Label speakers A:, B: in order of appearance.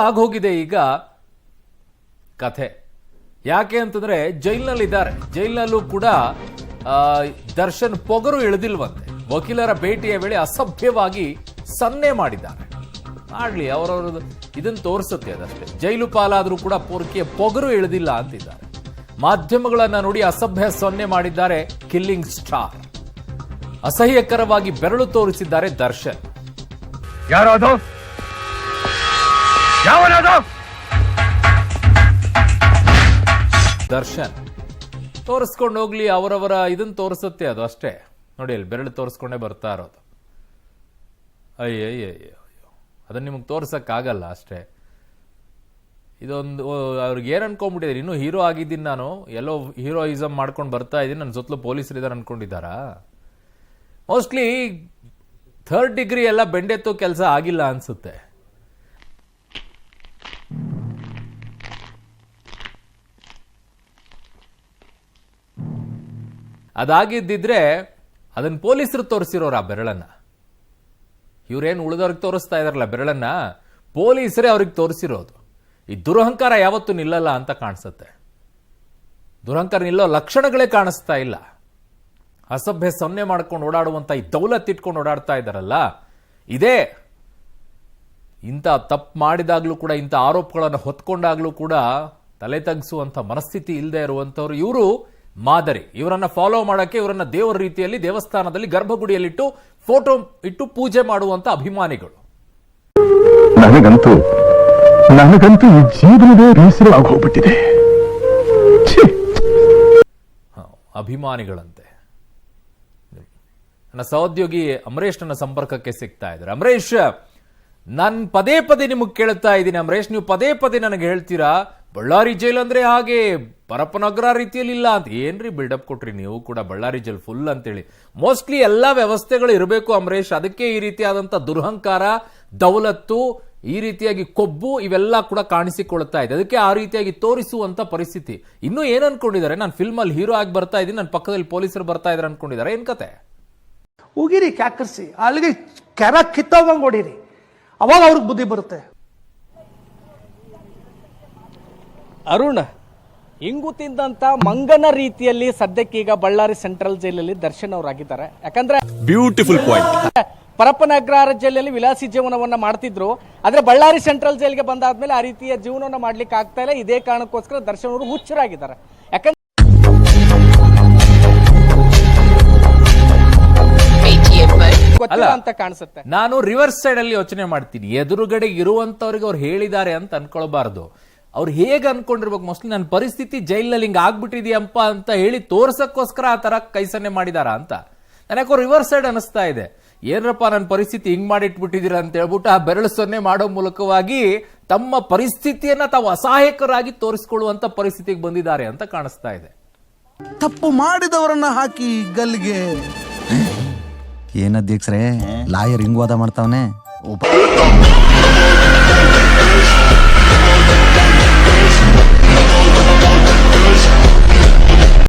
A: ಆಗೋಗಿದೆ ಈಗ ಕಥೆ. ಯಾಕೆ ಅಂತಂದ್ರೆ ಜೈಲಿನಲ್ಲಿದ್ದಾರೆ. ಜೈಲಿನಲ್ಲೂ ಕೂಡ ದರ್ಶನ್ ಪೊಗರು ಇಳಿದಿಲ್ವಂತೆ. ವಕೀಲರ ಭೇಟಿಯ ವೇಳೆ ಅಸಭ್ಯವಾಗಿ ಸನ್ನೆ ಮಾಡಿದ್ದಾರೆ. ಮಾಡ್ಲಿ, ಅವರವ್ರದ್ದು ಇದನ್ನು ತೋರಿಸುತ್ತೆ ಅದಷ್ಟೇ. ಜೈಲು ಪಾಲಾದ್ರೂ ಕೂಡ ಪೊಗರು ಇಳಿದಿಲ್ಲ ಅಂತಿದ್ದಾರೆ. ಮಾಧ್ಯಮಗಳನ್ನ ನೋಡಿ ಅಸಭ್ಯ ಸನ್ನೆ ಮಾಡಿದ್ದಾರೆ ಕಿಲ್ಲಿಂಗ್ ಸ್ಟಾರ್. ಅಸಹ್ಯಕರವಾಗಿ ಬೆರಳು ತೋರಿಸಿದ್ದಾರೆ ದರ್ಶನ್.
B: ಯಾರದು?
A: ದರ್ಶನ್ ತೋರಿಸ್ಕೊಂಡು ಹೋಗ್ಲಿ, ಅವರವರ ಇದನ್ನ ತೋರಿಸುತ್ತೆ ಅದು ಅಷ್ಟೇ. ನೋಡಿ ಅಲ್ಲಿ ಬೆರಳು ತೋರಿಸ್ಕೊಂಡೇ ಬರ್ತಾ ಇರೋದು. ಅಯ್ಯಯ್ಯೋ, ಅದನ್ನ ನಿಮಗೆ ತೋರ್ಸಕ್ಕಾಗಲ್ಲ ಅಷ್ಟೇ. ಇದೊಂದು ಅವ್ರಿಗೆ ಏನ್ ಅನ್ಕೊಂಡ್ಬಿಟ್ಟಿದ್ದಾರೆ, ಇನ್ನೂ ಹೀರೋ ಆಗಿದ್ದೀನಿ ನಾನು, ಎಲ್ಲೋ ಹೀರೋಯಿಸಮ್ ಮಾಡ್ಕೊಂಡು ಬರ್ತಾ ಇದ್ದೀನಿ, ನನ್ನ ಸುತ್ತಲೂ ಪೊಲೀಸರು ಇದಾರೆ ಅನ್ಕೊಂಡಿದ್ದಾರಾ? ಮೋಸ್ಟ್ಲಿ 3rd ಡಿಗ್ರಿ ಎಲ್ಲ ಬೆಂಡೆತ್ತು ಕೆಲಸ ಆಗಿಲ್ಲ ಅನ್ಸುತ್ತೆ. ಅದಾಗಿದ್ದಿದ್ರೆ ಅದನ್ನ ಪೊಲೀಸರು ತೋರಿಸಿರೋರು ಆ ಬೆರಳನ್ನ. ಇವ್ರೇನು ಉಳಿದವ್ರಿಗೆ ತೋರಿಸ್ತಾ ಇದಾರಲ್ಲ ಬೆರಳನ್ನ, ಪೊಲೀಸರೇ ಅವ್ರಿಗೆ ತೋರಿಸಿರೋದು. ಈ ದುರಹಂಕಾರ ಯಾವತ್ತೂ ನಿಲ್ಲಲ್ಲ ಅಂತ ಕಾಣಿಸುತ್ತೆ. ದುರಹಂಕಾರ ನಿಲ್ಲೋ ಲಕ್ಷಣಗಳೇ ಕಾಣಿಸ್ತಾ ಇಲ್ಲ. ಅಸಭ್ಯ ಸೊನ್ನೆ ಮಾಡ್ಕೊಂಡು ಓಡಾಡುವಂತ ಈ ದೌಲತ್ ಇಟ್ಕೊಂಡು ಓಡಾಡ್ತಾ ಇದ್ದಾರಲ್ಲ, ಇದೇ ಇಂಥ ತಪ್ಪು ಮಾಡಿದಾಗ್ಲೂ ಕೂಡ, ಇಂಥ ಆರೋಪಗಳನ್ನು ಹೊತ್ಕೊಂಡಾಗ್ಲೂ ಕೂಡ ತಲೆ ತಗ್ಗಿಸುವಂತ ಮನಸ್ಥಿತಿ ಇಲ್ಲದೆ ಇರುವಂತವ್ರು ಇವರು ಮಾದರಿ. ಇವರನ್ನ ಫಾಲೋ ಮಾಡಕ್ಕೆ, ಇವರನ್ನ ದೇವರ ರೀತಿಯಲ್ಲಿ ದೇವಸ್ಥಾನದಲ್ಲಿ ಗರ್ಭಗುಡಿಯಲ್ಲಿಟ್ಟು ಫೋಟೋ ಇಟ್ಟು ಪೂಜೆ ಮಾಡುವಂತ ಅಭಿಮಾನಿಗಳು.
B: ನನಗಂತೂ ಈ ಜೀವನವೇ ಬೇಸರವಾಗಿ ಹೋಗ್ಬಿಟ್ಟಿದೆ.
A: ಅಭಿಮಾನಿಗಳಂತೆ. ನನ್ನ ಸಹೋದ್ಯೋಗಿ ಅಮರೇಶ್ ನನ್ನ ಸಂಪರ್ಕಕ್ಕೆ ಸಿಗ್ತಾ ಇದ್ದಾರೆ. ಅಮರೇಶ್, ನಾನು ಪದೇ ಪದೇ ನಿಮಗೆ ಕೇಳ್ತಾ ಇದ್ದೀನಿ. ಅಮರೇಶ್, ನೀವು ಪದೇ ಪದೇ ನನಗೆ ಹೇಳ್ತೀರಾ ಬಳ್ಳಾರಿ ಜೈಲ್ ಅಂದ್ರೆ ಹಾಗೆ ಪರಪ್ಪನಗರ ರೀತಿಯಲ್ಲಿ ಇಲ್ಲ ಅಂತ. ಏನ್ರಿ ಬಿಲ್ಡಪ್ ಕೊಟ್ರಿ ನೀವು ಕೂಡ, ಬಳ್ಳಾರಿ ಜೈಲ್ ಫುಲ್ ಅಂತೇಳಿ. ಮೋಸ್ಟ್ಲಿ ಎಲ್ಲಾ ವ್ಯವಸ್ಥೆಗಳು ಇರಬೇಕು ಅಮರೇಶ್, ಅದಕ್ಕೆ ಈ ರೀತಿಯಾದಂತ ದುರಹಂಕಾರ, ದೌಲತ್ತು, ಈ ರೀತಿಯಾಗಿ ಕೊಬ್ಬು ಇವೆಲ್ಲ ಕೂಡ ಕಾಣಿಸಿಕೊಳ್ತಾ ಇದೆ. ಅದಕ್ಕೆ ಆ ರೀತಿಯಾಗಿ ತೋರಿಸುವಂತ ಪರಿಸ್ಥಿತಿ. ಇನ್ನೂ ಏನ್ ಅನ್ಕೊಂಡಿದ್ದಾರೆ, ನಾನು ಫಿಲ್ಮ್ ಅಲ್ಲಿ ಹೀರೋ ಆಗಿ ಬರ್ತಾ ಇದ್ದೀನಿ, ನನ್ನ ಪಕ್ಕದಲ್ಲಿ ಪೊಲೀಸರು ಬರ್ತಾ ಇದ್ದಾರೆ ಅನ್ಕೊಂಡಿದ್ದಾರೆ. ಏನ್ ಕತೆ?
C: ಉಗಿರಿ, ಕ್ಯಾಕರ್ಸಿ, ಅಲ್ಲಿಗೆ ಕೆರ ಕಿತ್ತೋಗಂಗ್ ಹೊಡೀರಿ, ಅವಾಗ ಅವ್ರಿಗೆ ಬುದ್ಧಿ ಬರುತ್ತೆ.
D: ಅರುಣ್, ಇಂಗು ತಿಂದಂತ ಮಂಗನ ರೀತಿಯಲ್ಲಿ ಸದ್ಯಕ್ಕೀಗ ಬಳ್ಳಾರಿ ಸೆಂಟ್ರಲ್ ಜೈಲಲ್ಲಿ ದರ್ಶನ್ ಅವರಾಗಿದ್ದಾರೆ. ಯಾಕಂದ್ರೆ
E: ಬ್ಯೂಟಿಫುಲ್ ಪಾಯಿಂಟ್.
D: ಪರಪ್ಪನಗರ ಜೈಲಲ್ಲಿ ವಿಲಾಸಿ ಜೀವನವನ್ನ ಮಾಡ್ತಿದ್ರು, ಆದ್ರೆ ಬಳ್ಳಾರಿ ಸೆಂಟ್ರಲ್ ಜೈಲ್ಗೆ ಬಂದಾದ್ಮೇಲೆ ಆ ರೀತಿಯ ಜೀವನವನ್ನ ಮಾಡ್ಲಿಕ್ಕೆ ಆಗ್ತಾ ಇಲ್ಲ. ಇದೇ ಕಾರಣಕ್ಕೋಸ್ಕರ ದರ್ಶನ್ ಅವರು ಹುಚ್ಚರಾಗಿದ್ದಾರೆ. ಯಾಕಂದ್ರೆ ಅಂತ ಕಾಣಿಸುತ್ತೆ.
A: ನಾನು ರಿವರ್ಸ್ ಸೈಡ್ ಅಲ್ಲಿ ಯೋಚನೆ ಮಾಡ್ತೀನಿ. ಎದುರುಗಡೆ ಇರುವಂತವ್ರಿಗೆ ಅವ್ರು ಹೇಳಿದ್ದಾರೆ ಅಂತ ಅನ್ಕೊಳ್ಬಾರ್ದು. ಅವ್ರು ಹೇಗೆ ಅನ್ಕೊಂಡಿರ್ಬೇಕು, ಮೋಸ್ಟ್ಲಿ ನನ್ನ ಪರಿಸ್ಥಿತಿ ಜೈಲಲ್ಲಿ ಹಿಂಗ ಆಗ್ಬಿಟ್ಟಿದ್ಯಪ್ಪ ಅಂತ ಹೇಳಿ ತೋರ್ಸಕ್ಕೋಸ್ಕರ ಆ ತರ ಕೈಸನ್ನೆ ಮಾಡಿದಾರ ಅಂತ ನನಗೆ ರಿವರ್ಸ್ ಸೈಡ್ ಅನಿಸ್ತಾ ಇದೆ. ಏನರಪ್ಪ ನನ್ನ ಪರಿಸ್ಥಿತಿ ಹಿಂಗ್ ಮಾಡಿಟ್ಬಿಟ್ಟಿದ್ದೀರಾ ಅಂತ ಹೇಳ್ಬಿಟ್ಟು ಆ ಬೆರಳು ಸೊನ್ನೆ ಮಾಡೋ ಮೂಲಕವಾಗಿ ತಮ್ಮ ಪರಿಸ್ಥಿತಿಯನ್ನ ತಾವು ಅಸಹಾಯಕರಾಗಿ ತೋರಿಸಿಕೊಳ್ಳುವಂತ ಪರಿಸ್ಥಿತಿಗೆ ಬಂದಿದ್ದಾರೆ ಅಂತ ಕಾಣಿಸ್ತಾ ಇದೆ.
F: ತಪ್ಪು ಮಾಡಿದವರನ್ನ ಹಾಕಿ ಗಲ್ಲಿಗೆ.
G: ಏನ್ ಅಧ್ಯಕ್ಷರೇ, ಲಾಯರ್ ಹಿಂಗ್ ವಾದ ಮಾಡ್ತಾವನೆ.